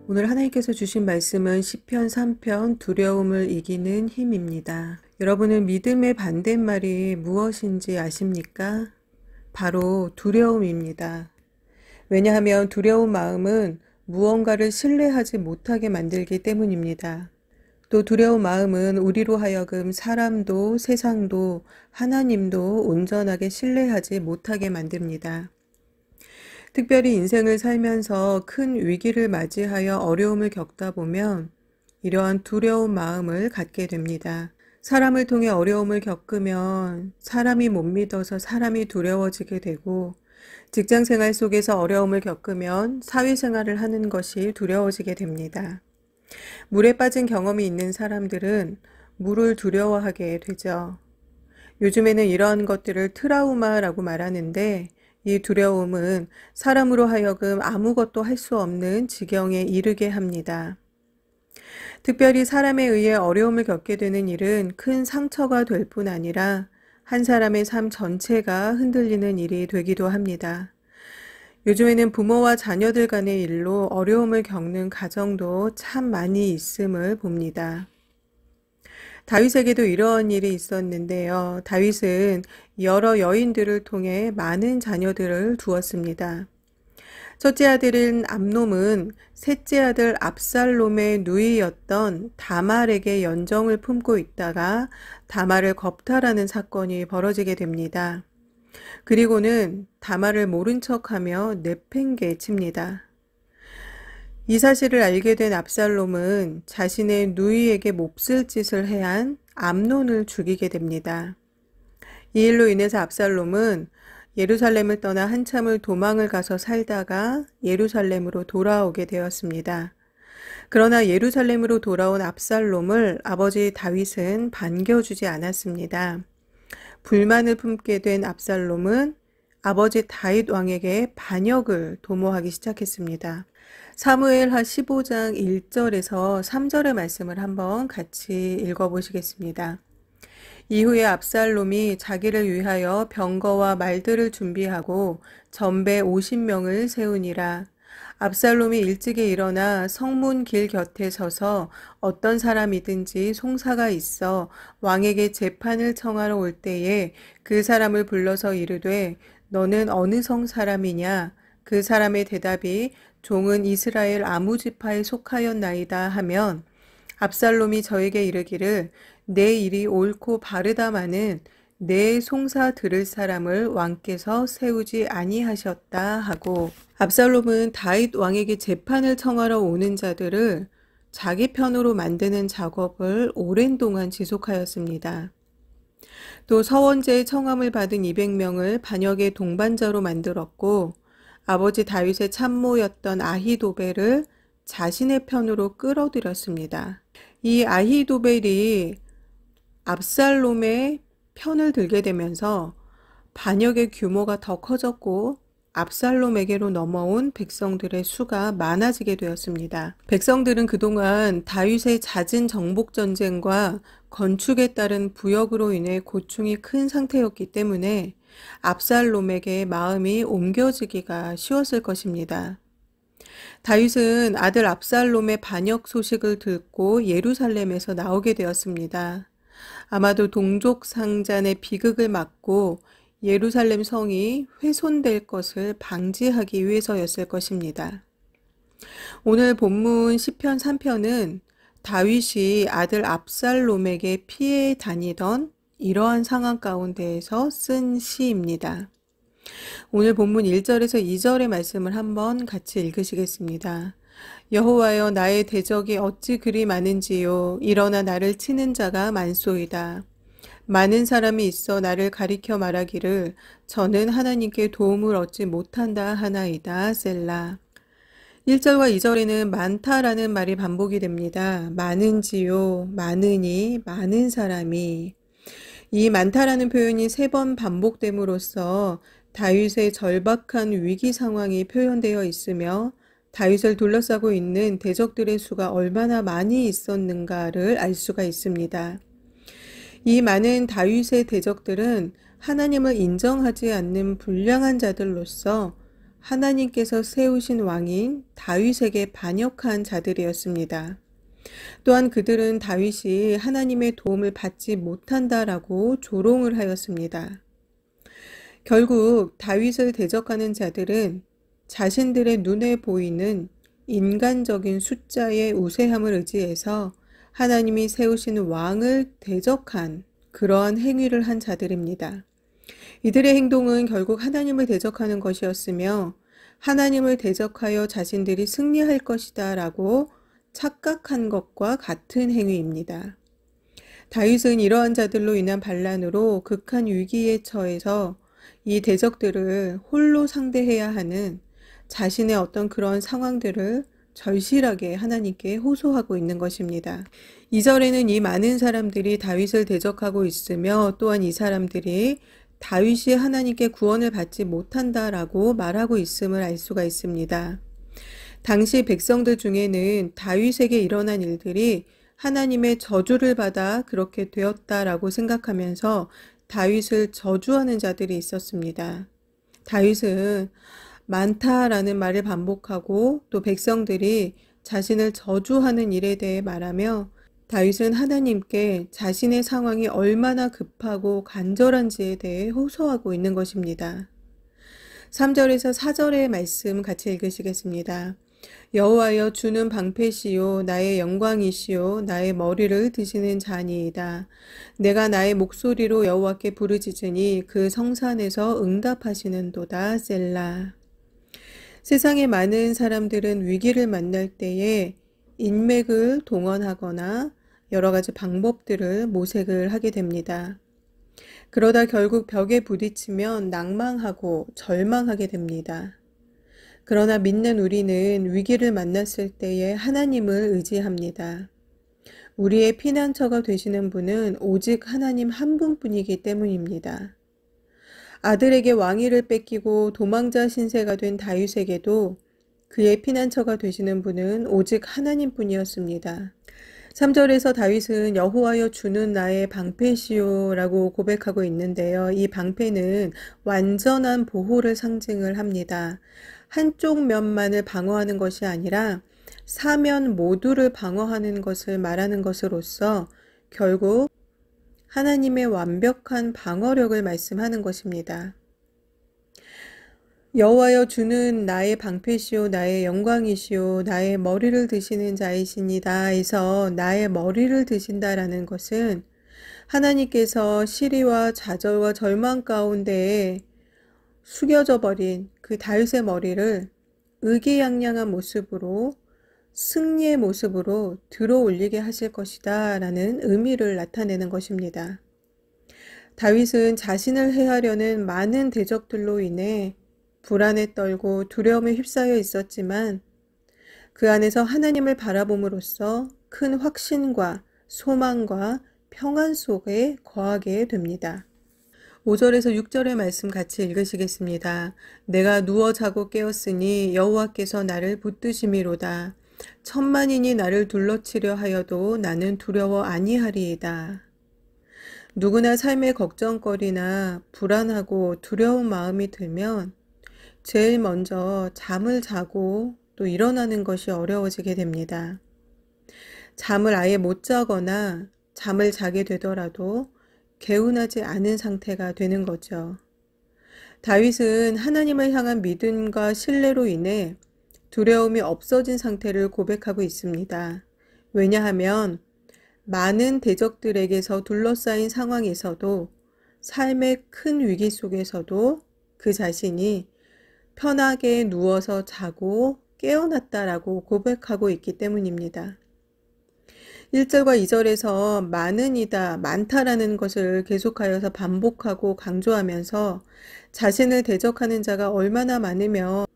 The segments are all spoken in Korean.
오늘 하나님께서 주신 말씀은 시편 3편 두려움을 이기는 힘입니다. 여러분은 믿음의 반대말이 무엇인지 아십니까? 바로 두려움입니다. 왜냐하면 두려운 마음은 무언가를 신뢰하지 못하게 만들기 때문입니다. 또 두려운 마음은 우리로 하여금 사람도 세상도 하나님도 온전하게 신뢰하지 못하게 만듭니다. 특별히 인생을 살면서 큰 위기를 맞이하여 어려움을 겪다 보면 이러한 두려운 마음을 갖게 됩니다. 사람을 통해 어려움을 겪으면 사람이 못 믿어서 사람이 두려워지게 되고, 직장 생활 속에서 어려움을 겪으면 사회생활을 하는 것이 두려워지게 됩니다. 물에 빠진 경험이 있는 사람들은 물을 두려워하게 되죠. 요즘에는 이러한 것들을 트라우마라고 말하는데, 이 두려움은 사람으로 하여금 아무것도 할 수 없는 지경에 이르게 합니다. 특별히 사람에 의해 어려움을 겪게 되는 일은 큰 상처가 될 뿐 아니라 한 사람의 삶 전체가 흔들리는 일이 되기도 합니다. 요즘에는 부모와 자녀들 간의 일로 어려움을 겪는 가정도 참 많이 있음을 봅니다. 다윗에게도 이러한 일이 있었는데요. 다윗은 여러 여인들을 통해 많은 자녀들을 두었습니다. 첫째 아들인 암놈은 셋째 아들 압살롬의 누이였던 다말에게 연정을 품고 있다가 다말을 겁탈하는 사건이 벌어지게 됩니다. 그리고는 다말을 모른 척하며 내팽개칩니다. 이 사실을 알게 된 압살롬은 자신의 누이에게 몹쓸 짓을 해한 암논을 죽이게 됩니다. 이 일로 인해서 압살롬은 예루살렘을 떠나 한참을 도망을 가서 살다가 예루살렘으로 돌아오게 되었습니다. 그러나 예루살렘으로 돌아온 압살롬을 아버지 다윗은 반겨주지 않았습니다. 불만을 품게 된 압살롬은 아버지 다윗 왕에게 반역을 도모하기 시작했습니다. 사무엘하 15장 1절에서 3절의 말씀을 한번 같이 읽어보시겠습니다. 이후에 압살롬이 자기를 위하여 병거와 말들을 준비하고 전배 50명을 세우니라. 압살롬이 일찍이 일어나 성문 길 곁에 서서 어떤 사람이든지 송사가 있어 왕에게 재판을 청하러 올 때에 그 사람을 불러서 이르되 너는 어느 성 사람이냐? 그 사람의 대답이 종은 이스라엘 아무 지파에 속하였나이다 하면 압살롬이 저에게 이르기를 내 일이 옳고 바르다마는 내 송사 들을 사람을 왕께서 세우지 아니하셨다 하고, 압살롬은 다윗 왕에게 재판을 청하러 오는 자들을 자기 편으로 만드는 작업을 오랜 동안 지속하였습니다. 또 서원제의 청함을 받은 200명을 반역의 동반자로 만들었고, 아버지 다윗의 참모였던 아히도벨을 자신의 편으로 끌어들였습니다. 이 아히도벨이 압살롬의 편을 들게 되면서 반역의 규모가 더 커졌고 압살롬에게로 넘어온 백성들의 수가 많아지게 되었습니다. 백성들은 그동안 다윗의 잦은 정복 전쟁과 건축에 따른 부역으로 인해 고충이 큰 상태였기 때문에 압살롬에게 마음이 옮겨지기가 쉬웠을 것입니다. 다윗은 아들 압살롬의 반역 소식을 듣고 예루살렘에서 나오게 되었습니다. 아마도 동족 상잔의 비극을 막고 예루살렘 성이 훼손될 것을 방지하기 위해서였을 것입니다. 오늘 본문 시편 3편은 다윗이 아들 압살롬에게 피해 다니던 이러한 상황 가운데에서 쓴 시입니다. 오늘 본문 1절에서 2절의 말씀을 한번 같이 읽으시겠습니다. 여호와여 나의 대적이 어찌 그리 많은지요. 일어나 나를 치는 자가 많소이다. 많은 사람이 있어 나를 가리켜 말하기를 저는 하나님께 도움을 얻지 못한다 하나이다. 셀라. 1절과 2절에는 많다라는 말이 반복이 됩니다. 많은지요, 많으니, 많은 사람이. 이 많다라는 표현이 3번 반복됨으로써 다윗의 절박한 위기 상황이 표현되어 있으며 다윗을 둘러싸고 있는 대적들의 수가 얼마나 많이 있었는가를 알 수가 있습니다. 이 많은 다윗의 대적들은 하나님을 인정하지 않는 불량한 자들로서 하나님께서 세우신 왕인 다윗에게 반역한 자들이었습니다. 또한 그들은 다윗이 하나님의 도움을 받지 못한다라고 조롱을 하였습니다. 결국 다윗을 대적하는 자들은 자신들의 눈에 보이는 인간적인 숫자의 우세함을 의지해서 하나님이 세우신 왕을 대적한 그러한 행위를 한 자들입니다. 이들의 행동은 결국 하나님을 대적하는 것이었으며 하나님을 대적하여 자신들이 승리할 것이다 라고 착각한 것과 같은 행위입니다. 다윗은 이러한 자들로 인한 반란으로 극한 위기에 처해서 이 대적들을 홀로 상대해야 하는 자신의 어떤 그런 상황들을 절실하게 하나님께 호소하고 있는 것입니다. 2절에는 이 많은 사람들이 다윗을 대적하고 있으며 또한 이 사람들이 다윗이 하나님께 구원을 받지 못한다라고 말하고 있음을 알 수가 있습니다. 당시 백성들 중에는 다윗에게 일어난 일들이 하나님의 저주를 받아 그렇게 되었다라고 생각하면서 다윗을 저주하는 자들이 있었습니다. 다윗은 많다라는 말을 반복하고 또 백성들이 자신을 저주하는 일에 대해 말하며 다윗은 하나님께 자신의 상황이 얼마나 급하고 간절한지에 대해 호소하고 있는 것입니다. 3절에서 4절의 말씀 같이 읽으시겠습니다. 여호와여 주는 방패시요 나의 영광이시요 나의 머리를 드시는 자니이다. 내가 나의 목소리로 여호와께 부르짖으니 그 성산에서 응답하시는도다. 셀라. 세상의 많은 사람들은 위기를 만날 때에 인맥을 동원하거나 여러 가지 방법들을 모색을 하게 됩니다. 그러다 결국 벽에 부딪히면 낭망하고 절망하게 됩니다. 그러나 믿는 우리는 위기를 만났을 때에 하나님을 의지합니다. 우리의 피난처가 되시는 분은 오직 하나님 한 분뿐이기 때문입니다. 아들에게 왕위를 뺏기고 도망자 신세가 된 다윗에게도 그의 피난처가 되시는 분은 오직 하나님뿐이었습니다. 3절에서 다윗은 여호와여 주는 나의 방패시오 라고 고백하고 있는데요. 이 방패는 완전한 보호를 상징을 합니다. 한쪽 면만을 방어하는 것이 아니라 사면 모두를 방어하는 것을 말하는 것으로서 결국 하나님의 완벽한 방어력을 말씀하는 것입니다. 여호와여 주는 나의 방패시오 나의 영광이시오 나의 머리를 드시는 자이시니다 해서 나의 머리를 드신다라는 것은 하나님께서 시리와 좌절과 절망 가운데에 숙여져 버린 그 다윗의 머리를 의기양양한 모습으로 승리의 모습으로 들어 올리게 하실 것이다 라는 의미를 나타내는 것입니다. 다윗은 자신을 해하려는 많은 대적들로 인해 불안에 떨고 두려움에 휩싸여 있었지만 그 안에서 하나님을 바라봄으로써 큰 확신과 소망과 평안 속에 거하게 됩니다. 5절에서 6절의 말씀 같이 읽으시겠습니다. 내가 누워 자고 깨었으니 여호와께서 나를 붙드심이로다. 천만인이 나를 둘러치려 하여도 나는 두려워 아니하리이다. 누구나 삶의 걱정거리나 불안하고 두려운 마음이 들면 제일 먼저 잠을 자고 또 일어나는 것이 어려워지게 됩니다. 잠을 아예 못 자거나 잠을 자게 되더라도 개운하지 않은 상태가 되는 거죠. 다윗은 하나님을 향한 믿음과 신뢰로 인해 두려움이 없어진 상태를 고백하고 있습니다. 왜냐하면 많은 대적들에게서 둘러싸인 상황에서도 삶의 큰 위기 속에서도 그 자신이 편하게 누워서 자고 깨어났다라고 고백하고 있기 때문입니다. 1절과 2절에서 많은이다, 많다라는 것을 계속하여서 반복하고 강조하면서 자신을 대적하는 자가 얼마나 많으며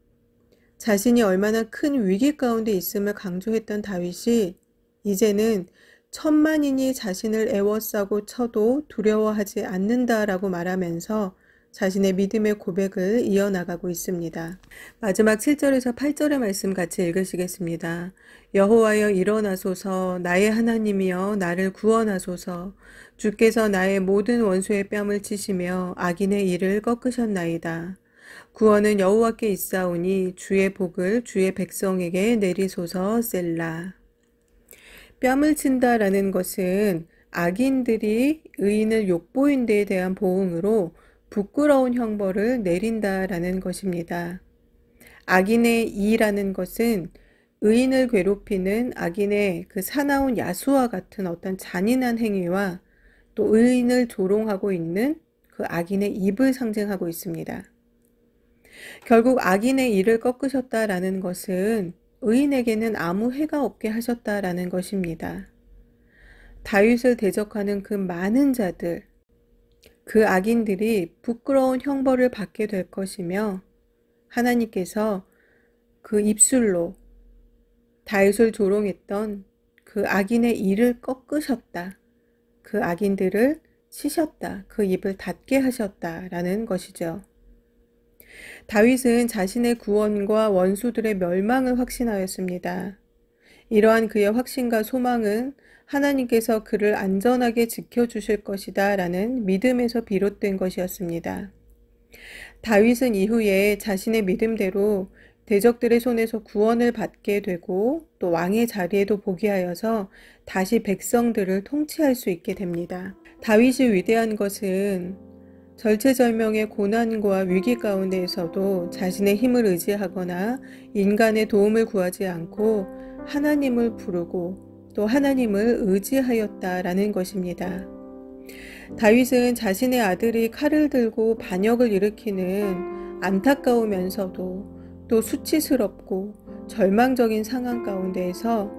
자신이 얼마나 큰 위기 가운데 있음을 강조했던 다윗이 이제는 천만인이 자신을 애워싸고 쳐도 두려워하지 않는다라고 말하면서 자신의 믿음의 고백을 이어나가고 있습니다. 마지막 7절에서 8절의 말씀 같이 읽으시겠습니다. 여호와여 일어나소서 나의 하나님이여 나를 구원하소서 주께서 나의 모든 원수의 뺨을 치시며 악인의 일을 꺾으셨나이다. 구원은 여호와께 있사오니 주의 복을 주의 백성에게 내리소서. 셀라. 뺨을 친다라는 것은 악인들이 의인을 욕보인 데에 대한 보응으로 부끄러운 형벌을 내린다라는 것입니다. 악인의 이라는 것은 의인을 괴롭히는 악인의 그 사나운 야수와 같은 어떤 잔인한 행위와 또 의인을 조롱하고 있는 그 악인의 입을 상징하고 있습니다. 결국 악인의 이를 꺾으셨다라는 것은 의인에게는 아무 해가 없게 하셨다라는 것입니다. 다윗을 대적하는 그 많은 자들, 그 악인들이 부끄러운 형벌을 받게 될 것이며 하나님께서 그 입술로 다윗을 조롱했던 그 악인의 이를 꺾으셨다. 그 악인들을 치셨다. 그 입을 닫게 하셨다라는 것이죠. 다윗은 자신의 구원과 원수들의 멸망을 확신하였습니다. 이러한 그의 확신과 소망은 하나님께서 그를 안전하게 지켜주실 것이다 라는 믿음에서 비롯된 것이었습니다. 다윗은 이후에 자신의 믿음대로 대적들의 손에서 구원을 받게 되고 또 왕의 자리에도 보게 하여서 다시 백성들을 통치할 수 있게 됩니다. 다윗이 위대한 것은 절체절명의 고난과 위기 가운데에서도 자신의 힘을 의지하거나 인간의 도움을 구하지 않고 하나님을 부르고 또 하나님을 의지하였다라는 것입니다. 다윗은 자신의 아들이 칼을 들고 반역을 일으키는 안타까우면서도 또 수치스럽고 절망적인 상황 가운데에서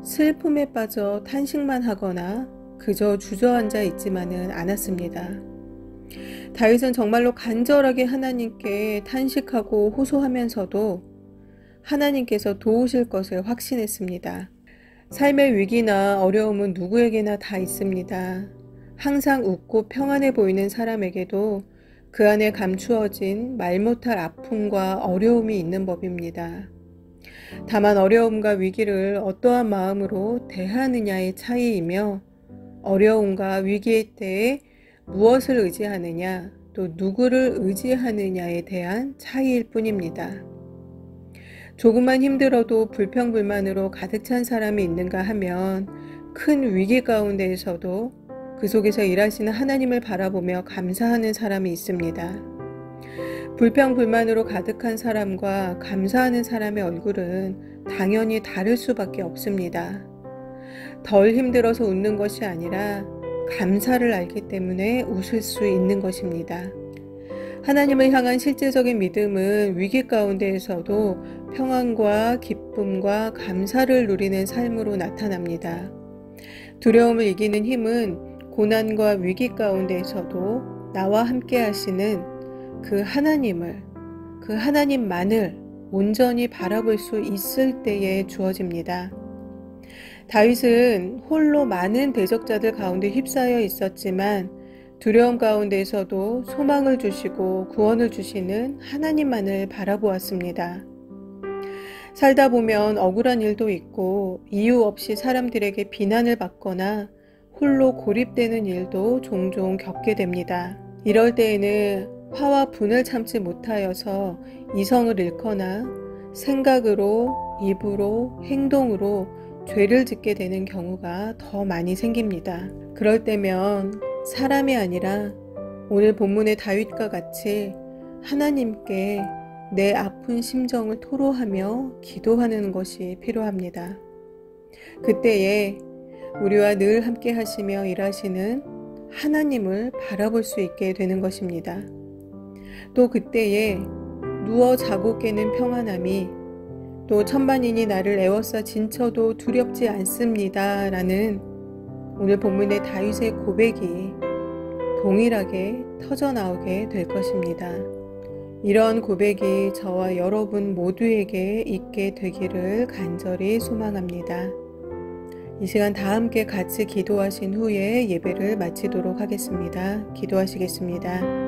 슬픔에 빠져 탄식만 하거나 그저 주저앉아 있지만은 않았습니다. 다윗은 정말로 간절하게 하나님께 탄식하고 호소하면서도 하나님께서 도우실 것을 확신했습니다. 삶의 위기나 어려움은 누구에게나 다 있습니다. 항상 웃고 평안해 보이는 사람에게도 그 안에 감추어진 말 못할 아픔과 어려움이 있는 법입니다. 다만 어려움과 위기를 어떠한 마음으로 대하느냐의 차이이며 어려움과 위기의 때에 무엇을 의지하느냐 또 누구를 의지하느냐에 대한 차이일 뿐입니다. 조금만 힘들어도 불평불만으로 가득 찬 사람이 있는가 하면 큰 위기 가운데에서도 그 속에서 일하시는 하나님을 바라보며 감사하는 사람이 있습니다. 불평불만으로 가득한 사람과 감사하는 사람의 얼굴은 당연히 다를 수밖에 없습니다. 덜 힘들어서 웃는 것이 아니라 감사를 알기 때문에 웃을 수 있는 것입니다. 하나님을 향한 실제적인 믿음은 위기 가운데에서도 평안과 기쁨과 감사를 누리는 삶으로 나타납니다. 두려움을 이기는 힘은 고난과 위기 가운데에서도 나와 함께 하시는 그 하나님을, 그 하나님만을 온전히 바라볼 수 있을 때에 주어집니다. 다윗은 홀로 많은 대적자들 가운데 휩싸여 있었지만 두려움 가운데에서도 소망을 주시고 구원을 주시는 하나님만을 바라보았습니다. 살다 보면 억울한 일도 있고 이유 없이 사람들에게 비난을 받거나 홀로 고립되는 일도 종종 겪게 됩니다. 이럴 때에는 화와 분을 참지 못하여서 이성을 잃거나 생각으로, 입으로, 행동으로 죄를 짓게 되는 경우가 더 많이 생깁니다. 그럴 때면 사람이 아니라 오늘 본문의 다윗과 같이 하나님께 내 아픈 심정을 토로하며 기도하는 것이 필요합니다. 그때에 우리와 늘 함께 하시며 일하시는 하나님을 바라볼 수 있게 되는 것입니다. 또 그때에 누워 자고 깨는 평안함이 또 천만인이 나를 애워싸 진쳐도 두렵지 않습니다 라는 오늘 본문의 다윗의 고백이 동일하게 터져나오게 될 것입니다. 이런 고백이 저와 여러분 모두에게 있게 되기를 간절히 소망합니다. 이 시간 다 함께 같이 기도하신 후에 예배를 마치도록 하겠습니다. 기도하시겠습니다.